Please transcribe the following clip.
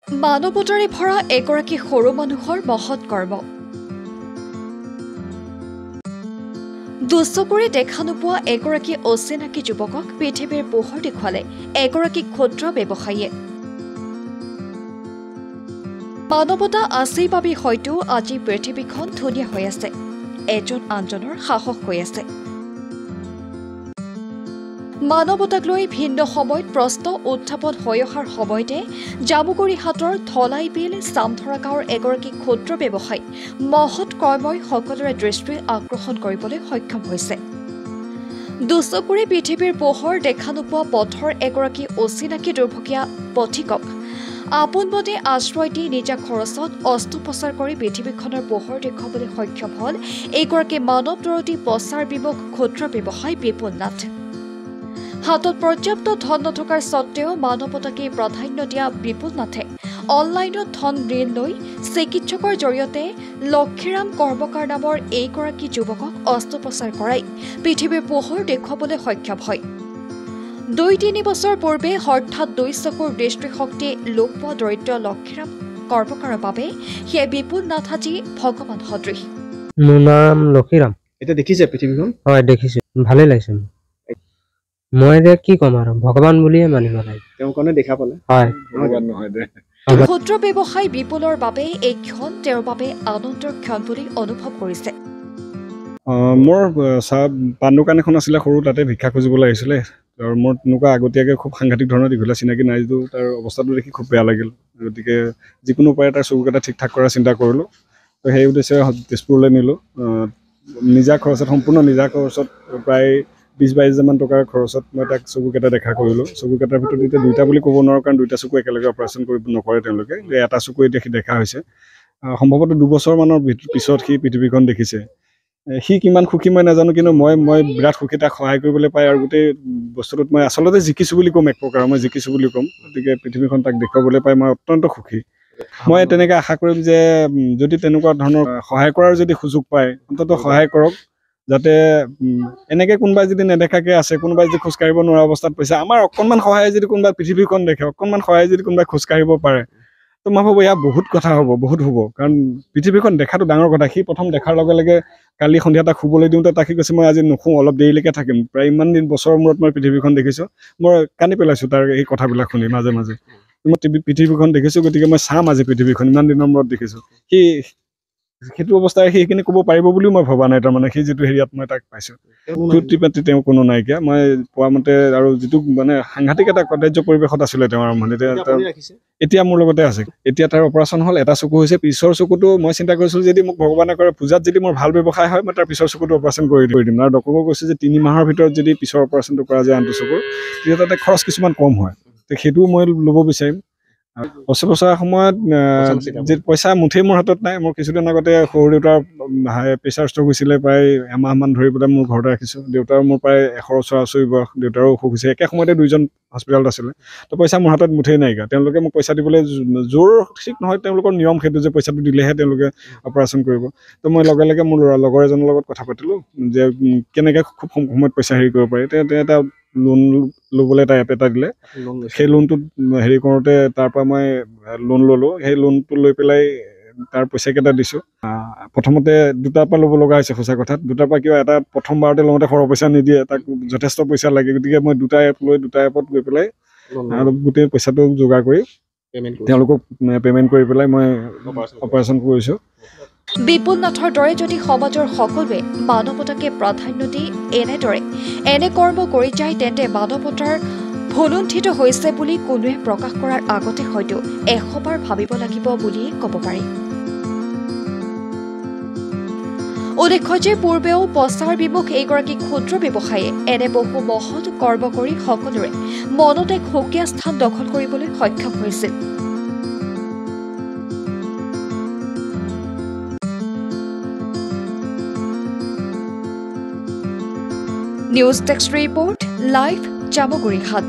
মানৱতাৰে ভৰা এগৰাকী সৰু মানুহৰ মহৎ কৰ্ম। দুচকুৰে দেখা নোপোৱা এগৰাকী অচিনাকি যুৱকক পৃথিৱীৰ পোহৰ দেখুৱালে এগৰাকী ক্ষুদ্ৰ ব্যৱসায়ীয়ে। মানৱতা আছেই বাবে হয়তো আজি পৃথিৱীখন ধুনীয়া হৈ আছে, এজন আনজনৰ সাহস হৈ আছে। মানৱতাক লৈ ভিন্ন সময়ত প্ৰশ্ন উত্থাপন হৈ অহাৰ সময়তে জামুগুৰিহাটৰ ধলাই বিল চামথৰা গাঁৱৰ এগৰাকী ক্ষুদ্ৰ ব্যৱসায়ী মহৎ কৰ্মই সকলোৰে দৃষ্টি আকৰ্ষণ কৰিবলৈ সক্ষম হৈছে। দুচকুৰে পৃথিৱীৰ পোহৰ দেখা নোপোৱা পথৰ এগৰাকী অচিনাকি দুৰ্ভগীয়া পথিকক আপোন মনে আশ্ৰয় দি নিজা খৰচত অস্ত্ৰোপচাৰ কৰি পৃথিৱীখনৰ পোহৰ দেখুৱাবলৈ সক্ষম হ'ল এইগৰাকী মানৱদৰদী প্ৰচাৰ বিমুখ ক্ষুদ্ৰ ব্যৱসায়ী বিপুল নাথ। হাতত পৰ্যাপ্ত ধন নথকাৰ স্বত্বেও মানৱতাকে প্ৰাধান্য দিয়া বিপুল নাথে অনলাইনত ধন ঋণ লৈ চিকিৎসকৰ জৰিয়তে লক্ষীৰাম কৰ্মকাৰ নামৰ এইগৰাকী যুৱকক অস্ত্ৰোপচাৰ কৰাই পৃথিৱীৰ পোহৰ দেখুৱাবলৈ সক্ষম হয়। 2-3 বছৰ পূৰ্বে হঠাৎ 2 চকুৰ দৃষ্টিশক্তি লোপ পোৱা দৰিদ্ৰ লক্ষীৰাম কৰ্মকাৰৰ বাবে সেয়া বিপুল নাথ আজি ভগৱান সদৃশ। মোৰ নাম লক্ষীৰাম। এটা দেখিছে পৃথিৱীখন? হয় দেখিছো, ভালেই লাগিছে। মই এতিয়া কি ক'ম আৰু ভগৱান বুলিয়ে মানিব লাগে। তেওঁ কাৰণে দেখা পালে। হয় ভগৱান নহয় দে। ক্ষুদ্ৰ ব্যৱসায়ী বিপুলৰ বাবে এই ক্ষণ তেওঁৰ বাবে আনন্দৰ ক্ষণ বুলি অনুভৱ কৰিছে। মোৰ পাণ দোকান এখন আছিলে সৰু, তাতে ভিক্ষা খুজিবলৈ আহিছিলে আৰু মোৰ তেনেকুৱা আগতীয়াকৈ খুব সাংঘাতিক ধৰণৰ দীঘলীয়া চিনাকি নাই যদিও তাৰ অৱস্থাটো দেখি খুব বেয়া লাগিল। গতিকে যিকোনো উপায়ে তাৰ চকুকেইটা ঠিক ঠাক কৰাৰ চিন্তা কৰিলোঁ। তো সেই উদ্দেশ্যে তেজপুৰলৈ নিলোঁ। নিজা খৰচত, সম্পূৰ্ণ নিজা খৰচত প্ৰায় 20-22 হাজাৰমান টকাৰ খৰচত মই তাক চকুকেইটা দেখা কৰিলোঁ। চকুকেইটাৰ ভিতৰত এতিয়া 2টা বুলি ক'ব নোৱাৰোঁ, কাৰণ 2টা চকু একেলগে অপাৰেশ্যন কৰিব নকৰে তেওঁলোকে। এটা চকু এতিয়া সি দেখা হৈছে। সম্ভৱতঃ 2 বছৰমানৰ পিছত সি পৃথিৱীখন দেখিছে। সি কিমান সুখী মই নাজানো, কিন্তু মই বিৰাট সুখী তাক সহায় কৰিবলৈ পাই। আৰু গোটেই বস্তুটোত মই আচলতে জিকিছোঁ বুলি ক'ম, এক প্ৰকাৰ মই জিকিছোঁ বুলি ক'ম। গতিকে পৃথিৱীখন তাক দেখুৱাবলৈ পাই মই অত্যন্ত সুখী। মই তেনেকৈ আশা কৰিম যে যদি তেনেকুৱা ধৰণৰ সহায় কৰাৰ যদি সুযোগ পায়, অন্ততঃ সহায় কৰক, যাতে এনেকৈ কোনোবাই যদি নেদেখাকৈ আছে, কোনোবাই যদি খোজকাঢ়িব নোৱাৰা অৱস্থাত পাইছে, আমাৰ অকণমান সহায় যদি কোনোবাই পৃথিৱীখন দেখে, অকণমান সহায় যদি কোনোবাই খোজকাঢ়িব পাৰে, তো মই ভাবোঁ এয়া বহুত কথা হ'ব, বহুত হ'ব। কাৰণ পৃথিৱীখন দেখাটো ডাঙৰ কথা। সি প্ৰথম দেখাৰ লগে লগে কালি সন্ধিয়া তাক শুবলৈ দিওঁতে তাক কৈছে মই আজি নুশুওঁ, অলপ দেৰিলৈকে থাকিম। প্ৰায় ইমান দিন বছৰৰ মূৰত মই পৃথিৱীখন দেখিছোঁ। মই কান্দি পেলাইছোঁ তাৰ এই কথাবিলাক শুনি মাজে মাজে। মই পৃথিৱীখন দেখিছোঁ, গতিকে মই চাম আজি পৃথিৱীখন, ইমান দিনৰ মূৰত দেখিছোঁ। সেইটো অৱস্থাৰে সি সেইখিনি ক'ব পাৰিব বুলিও মই ভবা নাই। তাৰমানে সি যিটো হেৰিয়াত মই তাক পাইছোঁ, ফূৰ্তি পাতি তেওঁ কোনো নাইকিয়া। মই পোৱা মতে আৰু যিটো মানে সাংঘাতিক এটা কদাৰ্য পৰিৱেশত আছিলে তেওঁ আৰম্ভণিতে, এতিয়া মোৰ লগতে আছে। এতিয়া তাৰ অপাৰেশ্যন হ'ল, এটা চকু হৈছে। পিছৰ চকুটো মই চিন্তা কৰিছিলোঁ যদি মোক ভগৱানে কৰে পূজাত যদি মোৰ ভাল ব্যৱসায় হয়, মই তাৰ পিছৰ চকুটো অপাৰেশ্যন কৰি দিম। আৰু ডক্টৰেও কৈছে যে 3 মাহৰ ভিতৰত যদি পিছৰ অপাৰেশ্যনটো কৰা যায় আনটো চকুৰ, তেতিয়া তাতে খৰচ কিছুমান কম হয়। তো সেইটোও মই ল'ব বিচাৰিম। অস্ত্ৰোপচাৰৰ সময়ত যে পইচা মুঠেই মোৰ হাতত নাই। মোৰ কিছুদিন আগতে সৰু দেউতাৰ প্ৰেছাৰ ষ্ট্ৰক হৈছিলে, প্ৰায় এমাহমান ধৰি পেলাই মোৰ ঘৰতে ৰাখিছোঁ। দেউতাৰ মোৰ প্ৰায় 100 ওচৰা-ওচৰি বয়স, দেউতাৰো অসুখ হৈছে। একে সময়তে 2জন হস্পিটেলত আছিলে। তো পইচা মোৰ হাতত মুঠেই নাইকিয়া। তেওঁলোকে মোক পইচা দিবলৈ জোৰ ঠিক নহয়, তেওঁলোকৰ নিয়ম সেইটো যে পইচাটো দিলেহে তেওঁলোকে অপাৰেশ্যন কৰিব। তো মই লগে লগে মোৰ লগৰ এজনৰ লগত কথা পাতিলোঁ যে কেনেকৈ খুব কম সময়ত পইচা হেৰি কৰিব পাৰি। তেওঁ এটা লোন ল'বলৈ এটা এপ এটা দিলে। সেই লোনটোত হেৰি কৰোঁতে তাৰ পৰা মই লোন ল'লোঁ। সেই লোনটো লৈ পেলাই তাৰ পইচাকেইটা দিছোঁ। প্ৰথমতে 2টাৰ পৰা ল'ব লগা হৈছে। সঁচা কথাত 2টাৰ পৰা কিয়, এটা প্ৰথমবাৰতে লওঁতে সৰহ পইচা নিদিয়ে, তাক যথেষ্ট পইচা লাগে। গতিকে মই 2টা এপ লৈ 2টা এপত গৈ পেলাই আৰু গোটেই পইচাটো যোগাৰ কৰি তেওঁলোকক পে'মেণ্ট কৰি পেলাই মই অপাৰেশ্যন কৰিছোঁ। বিপুল নাথৰ দৰে যদি সমাজৰ সকলোৱে মানৱতাকে প্ৰাধান্য দি এনে কৰ্ম কৰি যায়, তেন্তে মানৱতাৰ ভুলুণ্ঠিত হৈছে বুলি কোনোৱে প্ৰকাশ কৰাৰ আগতে হয়তো 100 বাৰ ভাবিব লাগিব বুলিয়েই ক'ব পাৰি। উল্লেখ্য যে পূৰ্বেও প্ৰচাৰ বিমুখ এইগৰাকী ক্ষুদ্ৰ ব্যৱসায়ীয়ে এনে বহু মহৎ কৰ্ম কৰি সকলোৰে মনত এক সুকীয়া স্থান দখল কৰিবলৈ সক্ষম হৈছিল। News desk report, live Jamugurihat.